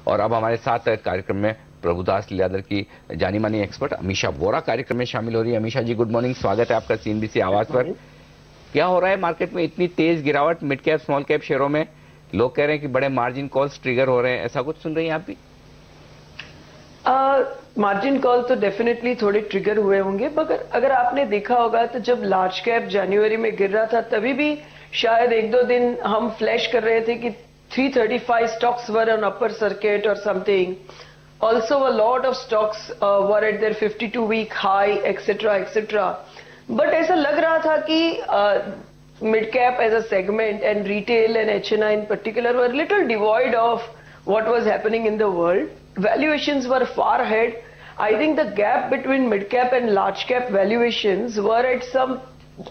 और अब हमारे साथ कार्यक्रम में प्रभुदास लीलाधर की जानी मानी एक्सपर्ट अमीषा वोरा कार्यक्रम में शामिल हो रही है। अमीषा जी, गुड मॉर्निंग, स्वागत है आपका सीएनबीसी आवाज पर। क्या हो रहा है मार्केट में, इतनी तेज गिरावट मिड कैप स्मॉल कैप शेयरों में? लोग कह रहे हैं कि बड़े मार्जिन कॉल्स ट्रिगर हो रहे हैं, ऐसा कुछ सुन रही हैं आप भी? मार्जिन कॉल तो डेफिनेटली थोड़े ट्रिगर हुए होंगे, मगर अगर आपने देखा होगा तो जब लार्ज कैप जनवरी में गिर रहा था तभी भी शायद एक दो दिन हम फ्लैश कर रहे थे कि 335 stocks were on upper circuit or something. Also a lot of stocks were at their 52-week high, etc. But ऐसा लग रहा था कि mid cap as a segment and retail and HNI in particular were little devoid of what was happening in the world. Valuations were far ahead. I think the gap between mid cap and large cap valuations were at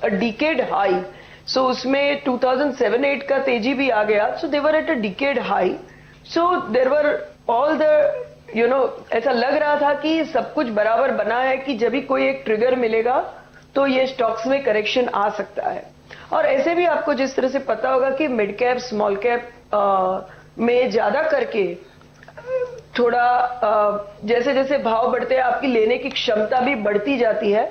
a decade high. So उसमें 2007-8 का तेजी भी आ गया. So they were at a decade high. So there were all the ऐसा लग रहा था कि सब कुछ बराबर बना है कि जब भी कोई एक ट्रिगर मिलेगा तो ये स्टॉक्स में करेक्शन आ सकता है. और ऐसे भी आपको जिस तरह से पता होगा कि मिड कैप स्मॉल कैप में ज्यादा करके थोड़ा जैसे जैसे भाव बढ़ते हैं आपकी लेने की क्षमता भी बढ़ती जाती है.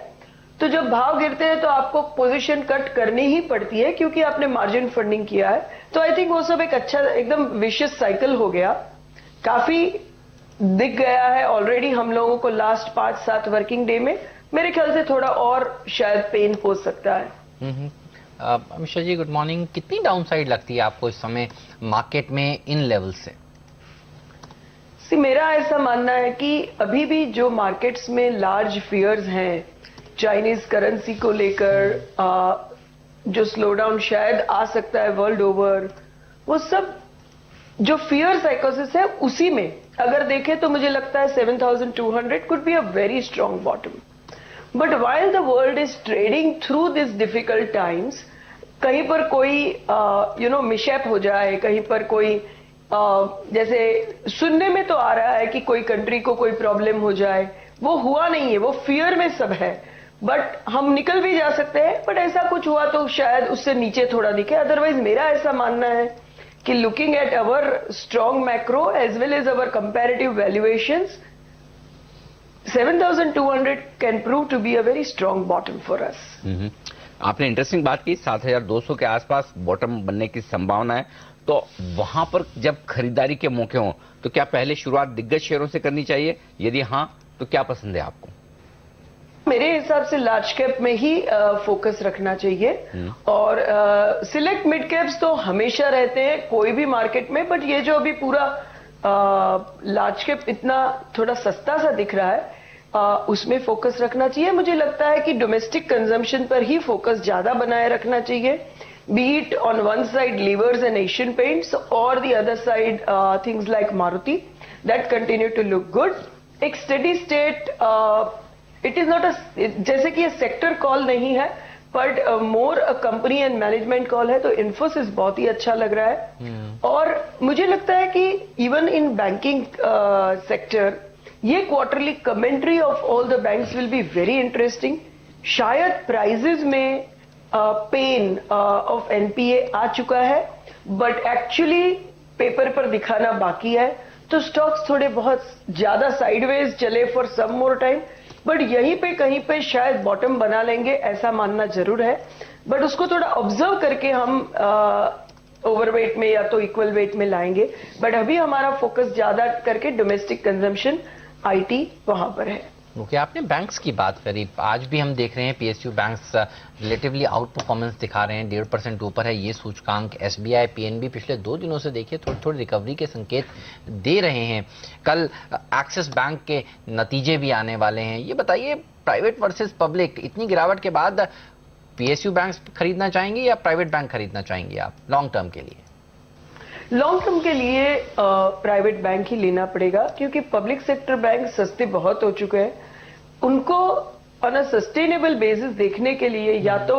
तो जब भाव गिरते हैं तो आपको पोजीशन कट करनी ही पड़ती है क्योंकि आपने मार्जिन फंडिंग किया है. तो आई थिंक वो सब एक अच्छा एकदम विशियस साइकिल हो गया, काफी दिख गया है ऑलरेडी हम लोगों को लास्ट 5-7 वर्किंग डे में. मेरे ख्याल से थोड़ा और शायद पेन हो सकता है. अमीषा जी, गुड मॉर्निंग. कितनी डाउनसाइड लगती है आपको इस समय मार्केट में इन लेवल से? मेरा ऐसा मानना है कि अभी भी जो मार्केट्स में लार्ज फियर्स हैं चाइनीज करेंसी को लेकर, जो स्लो डाउन शायद आ सकता है वर्ल्ड ओवर, वो सब जो फियर साइकोसिस है उसी में अगर देखें तो मुझे लगता है 7200 could be a very strong bottom. But while the world is trading through this difficult times, कहीं पर कोई मिशैप हो जाए, कहीं पर कोई जैसे सुनने में तो आ रहा है कि कोई कंट्री को कोई प्रॉब्लम हो जाए, वो हुआ नहीं है, वो फियर में सब है. बट हम निकल भी जा सकते हैं, बट ऐसा कुछ हुआ तो शायद उससे नीचे थोड़ा दिखे. अदरवाइज मेरा ऐसा मानना है कि looking at our strong macro as well as our comparative valuations, 7200 can prove to be a very strong bottom for us. आपने इंटरेस्टिंग बात की, 7200 के आसपास बॉटम बनने की संभावना है. तो वहां पर जब खरीदारी के मौके हों तो क्या पहले शुरुआत दिग्गज शेयरों से करनी चाहिए? यदि हाँ तो क्या पसंद है आपको? मेरे हिसाब से लार्ज कैप में ही फोकस रखना चाहिए. और सिलेक्ट मिड कैप्स तो हमेशा रहते हैं कोई भी मार्केट में, बट ये जो अभी पूरा लार्ज कैप इतना थोड़ा सस्ता सा दिख रहा है, उसमें फोकस रखना चाहिए. मुझे लगता है कि डोमेस्टिक कंजम्पशन पर ही फोकस ज्यादा बनाए रखना चाहिए, be it on one side levers and Asian Paints or the other side things like Maruti that continue to look good. एक steady state it is not a, जैसे कि ये सेक्टर कॉल नहीं है but more company and management call है. तो इन्फोसिस बहुत ही अच्छा लग रहा है. और मुझे लगता है कि इवन इन बैंकिंग सेक्टर ये quarterly commentary of all the banks will be very interesting. शायद प्राइजेस में पेन ऑफ एनपीए आ चुका है, बट एक्चुअली पेपर पर दिखाना बाकी है. तो स्टॉक्स थोड़े बहुत ज्यादा साइडवेज चले for some more time, but यहीं पे कहीं पे शायद बॉटम बना लेंगे ऐसा मानना जरूर है. बट उसको थोड़ा ऑब्जर्व करके हम ओवरवेट में या तो इक्वल वेट में लाएंगे. बट अभी हमारा फोकस ज्यादा करके डोमेस्टिक कंजम्पशन आईटी वहां पर है. ओके, आपने बैंक्स की बात करी. आज भी हम देख रहे हैं PSU banks relatively out performance दिखा रहे हैं, 1.5% ऊपर है ये सूचकांक. एसबीआई पीएनबी पिछले 2 दिनों से देखिए थोड़ी थोड़ी रिकवरी के संकेत दे रहे हैं. कल एक्सिस बैंक के नतीजे भी आने वाले हैं. ये बताइए, प्राइवेट वर्सेस पब्लिक, इतनी गिरावट के बाद पीएसयू बैंक्स खरीदना चाहेंगे या प्राइवेट बैंक खरीदना चाहेंगे आप लॉन्ग टर्म के लिए? लॉन्ग टर्म के लिए प्राइवेट बैंक ही लेना पड़ेगा, क्योंकि पब्लिक सेक्टर बैंक सस्ते बहुत हो चुके हैं. उनको ऑन अ सस्टेनेबल बेसिस देखने के लिए या तो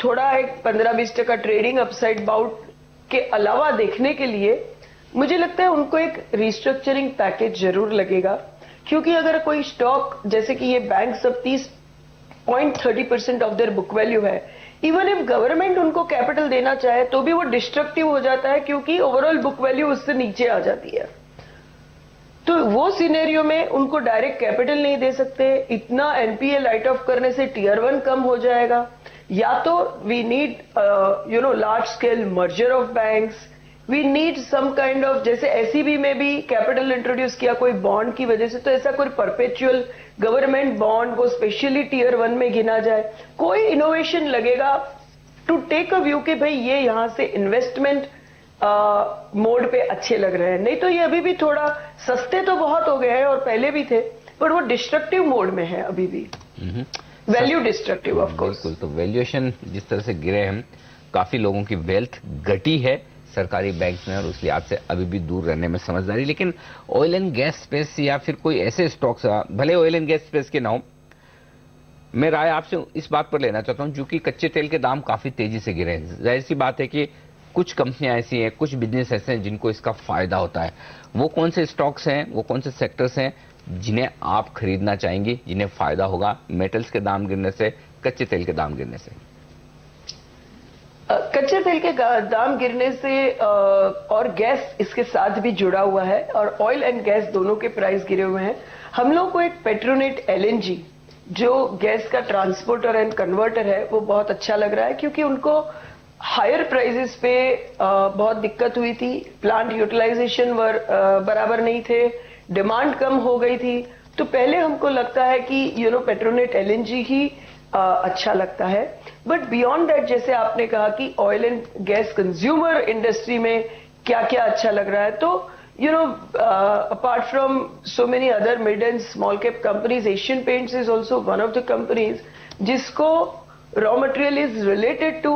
थोड़ा एक 15-20% ट्रेडिंग अपसाइड बाउट के अलावा देखने के लिए मुझे लगता है उनको एक रिस्ट्रक्चरिंग पैकेज जरूर लगेगा. क्योंकि अगर कोई स्टॉक जैसे कि ये बैंक सब 30.30% ऑफ देयर बुक वैल्यू है, इवन इफ गवर्नमेंट उनको कैपिटल देना चाहे तो भी वो डिस्ट्रक्टिव हो जाता है, क्योंकि ओवरऑल बुक वैल्यू उससे नीचे आ जाती है. वो सिनेरियो में उनको डायरेक्ट कैपिटल नहीं दे सकते, इतना एनपीए राइट ऑफ करने से टियर 1 कम हो जाएगा, या तो we need large scale merger of banks, we need some kind of, जैसे एसईबी में भी कैपिटल इंट्रोड्यूस किया कोई बॉन्ड की वजह से, तो ऐसा कोई परपेचुअल गवर्नमेंट बॉन्ड वो स्पेशली टियर 1 में गिना जाए, कोई इनोवेशन लगेगा टू टेक अ व्यू कि भाई ये यहां से इन्वेस्टमेंट मोड पे अच्छे लग रहे हैं। नहीं तो ये अभी भी थोड़ा सस्ते तो बहुत हो गए हैं और पहले भी थे, पर वो डिस्ट्रक्टिव मोड में है अभी भी, वैल्यू डिस्ट्रक्टिव ऑफ कोर्स। बिल्कुल, तो वैल्यूएशन जिस तरह से गिरे हैं, काफी लोगों की वेल्थ घटी है सरकारी बैंक्स में, और उस लिहाज से अभी भी दूर रहने में समझदारी। लेकिन ऑयल एंड गैस स्पेस या फिर कोई ऐसे स्टॉक्स, भले ऑयल एंड गैस स्पेस के ना हो, मैं राय आपसे इस बात पर लेना चाहता हूं, क्योंकि कच्चे तेल के दाम काफी तेजी से गिरे हैं। जाहिर सी बात है कि कुछ कंपनियां ऐसी हैं, कुछ बिजनेस ऐसे हैं जिनको इसका फायदा होता है। वो कौन से स्टॉक्स हैं, वो कौन से सेक्टर्स हैं जिन्हें आप खरीदना चाहेंगे, जिन्हें फायदा होगा मेटल्स के दाम गिरने से, कच्चे तेल के दाम गिरने से? कच्चे तेल के दाम गिरने से और गैस इसके साथ भी जुड़ा हुआ है, और ऑयल एंड गैस दोनों के प्राइस गिरे हुए हैं। हम लोग को एक पेट्रोनेट एलएनजी जो गैस का ट्रांसपोर्टर एंड कन्वर्टर है वो बहुत अच्छा लग रहा है, क्योंकि उनको हायर प्राइसेस पे बहुत दिक्कत हुई थी, प्लांट यूटिलाइजेशन बराबर नहीं थे, डिमांड कम हो गई थी, तो पहले हमको लगता है कि पेट्रोनेट एलएनजी ही अच्छा लगता है। बट बियॉन्ड दैट, जैसे आपने कहा कि oil and gas consumer industry में क्या क्या अच्छा लग रहा है, तो apart from so many other mid and small cap companies, Asian Paints is also one of the companies जिसको raw material is related to,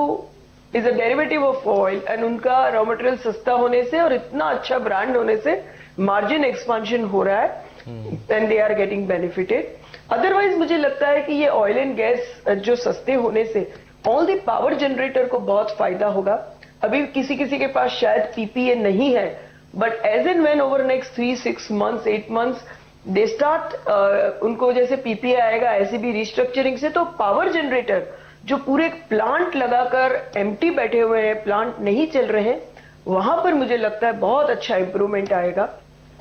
is a derivative of oil, and उनका raw material सस्ता होने से और इतना अच्छा brand होने से margin expansion हो रहा है, and they are getting benefited. Otherwise मुझे लगता है कि ये ऑयल एंड गैस जो सस्ते होने से ऑल द पावर जनरेटर को बहुत फायदा होगा। अभी किसी किसी के पास शायद पीपीए नहीं है, but as and when over next 3-6 months 8 months they start, उनको जैसे पीपीए आएगा ऐसे भी रिस्ट्रक्चरिंग से, तो पावर जनरेटर जो पूरे प्लांट लगाकर एम्प्टी बैठे हुए हैं, प्लांट नहीं चल रहे हैं, वहां पर मुझे लगता है बहुत अच्छा इंप्रूवमेंट आएगा।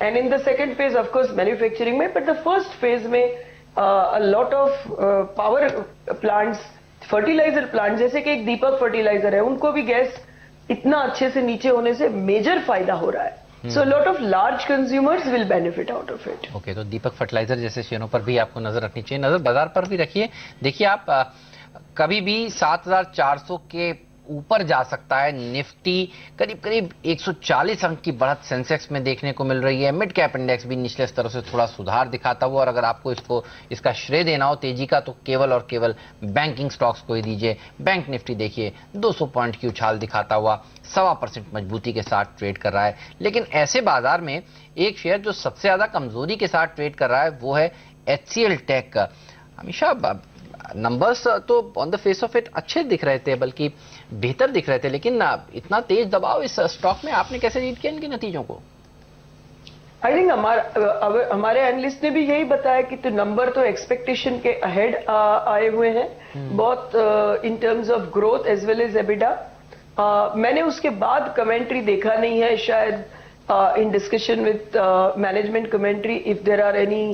And in the second phase of course manufacturing में, बट द फर्स्ट फेज में a lot of power plants, fertiliser plant जैसे कि एक दीपक फर्टिलाइजर है, उनको भी गैस इतना अच्छे से नीचे होने से मेजर फायदा हो रहा है। So lot of large consumers will benefit out of it. Okay, तो दीपक फर्टिलाइजर जैसे शेयरों पर भी आपको नजर रखनी चाहिए, नजर बाजार पर भी रखिए। देखिए आप कभी भी 7400 के ऊपर जा सकता है निफ्टी, करीब करीब 140 अंक की बढ़त सेंसेक्स में देखने को मिल रही है। मिड कैप इंडेक्स भी निचले स्तरों से थोड़ा सुधार दिखाता हुआ, और अगर आपको इसका श्रेय देना हो तेजी का, तो केवल और केवल बैंकिंग स्टॉक्स को ही दीजिए। बैंक निफ्टी देखिए 200 पॉइंट की उछाल दिखाता हुआ 1.25% मजबूती के साथ ट्रेड कर रहा है। लेकिन ऐसे बाजार में एक शेयर जो सबसे ज्यादा कमजोरी के साथ ट्रेड कर रहा है वो है HCL टेक। हमेशा नंबर्स तो on the face of it अच्छे दिख रहे थे, बल्कि बेहतर दिख रहे थे, लेकिन इतना तेज दबाव इस स्टॉक में आपने कैसे रीड किया इनके नतीजों को? आई थिंक हमारे एनालिस्ट ने भी यही बताया कि तो नंबर तो एक्सपेक्टेशन के अहेड आए हुए हैं, बहुत in terms of growth as well as EBITDA. मैंने उसके बाद कमेंट्री देखा नहीं है, शायद in discussion with management commentary if there are any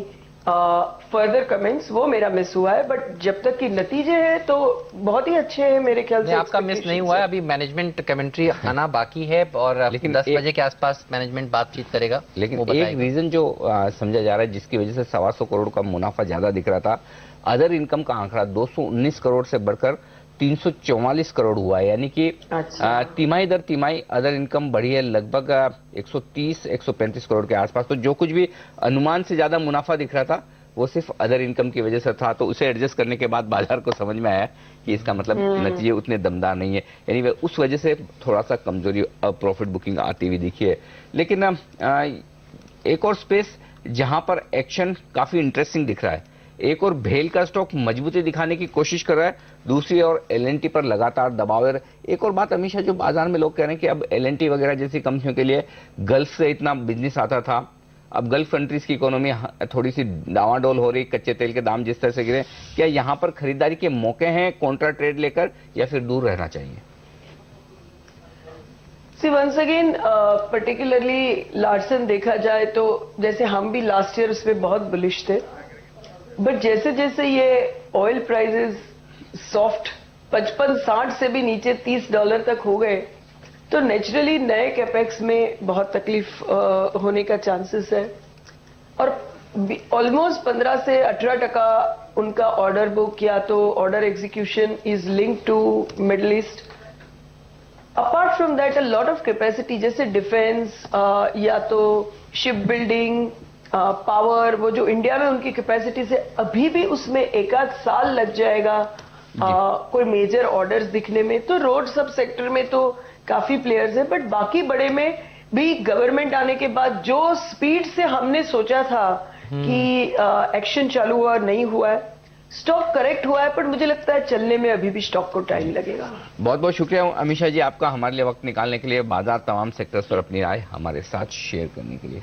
further comments, वो मेरा मिस हुआ है। बट जब तक कि नतीजे हैं तो बहुत ही अच्छे हैं मेरे ख्याल से। आपका मिस नहीं हुआ है, अभी मैनेजमेंट कमेंट्री आना बाकी है, और लेकिन 10 बजे के आसपास मैनेजमेंट बातचीत करेगा। लेकिन एक रीजन जो समझा जा रहा है जिसकी वजह से 125 करोड़ का मुनाफा ज्यादा दिख रहा था, अदर इनकम का आंकड़ा 219 करोड़ से बढ़कर 344 करोड़ हुआ है, यानी कि तिमाही दर तिमाही अदर इनकम बढ़ी है लगभग 130-135 करोड़ के आसपास। तो जो कुछ भी अनुमान से ज्यादा मुनाफा दिख रहा था वो सिर्फ अदर इनकम की वजह से था, तो उसे एडजस्ट करने के बाद बाजार को समझ में आया कि इसका मतलब नतीजे उतने दमदार नहीं है, यानी वे उस वजह से थोड़ा सा कमजोरी प्रॉफिट बुकिंग आती हुई दिखी है। लेकिन एक और स्पेस जहां पर एक्शन काफी इंटरेस्टिंग दिख रहा है, एक और भेल का स्टॉक मजबूती दिखाने की कोशिश कर रहा है, दूसरी ओर एलएनटी पर लगातार दबाव है। एक और बात हमेशा जो बाजार में लोग कह रहे हैं कि अब एलएनटी वगैरह जैसी कंपनियों के लिए गल्फ से इतना बिजनेस आता था, अब गल्फ कंट्रीज की इकोनॉमी थोड़ी सी डावाडोल हो रही, कच्चे तेल के दाम जिस तरह से गिरे, क्या यहां पर खरीदारी के मौके हैं कॉन्ट्रा ट्रेड लेकर, या फिर दूर रहना चाहिए? See once again particularly Larsen देखा जाए तो जैसे हम भी लास्ट ईयर उसमें बहुत बुलिश थे, बट जैसे जैसे ये ऑयल प्राइसेस सॉफ्ट 55-60 से भी नीचे $30 तक हो गए, तो नेचुरली नए कैपेक्स में बहुत तकलीफ होने का चांसेस है। और ऑलमोस्ट 15 से 18% उनका ऑर्डर बुक या तो order execution is linked to Middle East. Apart from that a lot of capacity जैसे डिफेंस या तो शिप बिल्डिंग, पावर, वो जो इंडिया में उनकी कैपेसिटी से अभी भी उसमें एक आध साल लग जाएगा कोई मेजर ऑर्डर्स दिखने में। तो रोड सब सेक्टर में तो काफी प्लेयर्स हैं, बट बाकी बड़े में भी गवर्नमेंट आने के बाद जो स्पीड से हमने सोचा था कि एक्शन चालू हुआ नहीं हुआ है, स्टॉक करेक्ट हुआ है, पर मुझे लगता है चलने में अभी भी स्टॉक को टाइम लगेगा। बहुत बहुत शुक्रिया अमीषा जी आपका हमारे लिए वक्त निकालने के लिए, बाजार तमाम सेक्टर्स पर अपनी राय हमारे साथ शेयर करने के लिए।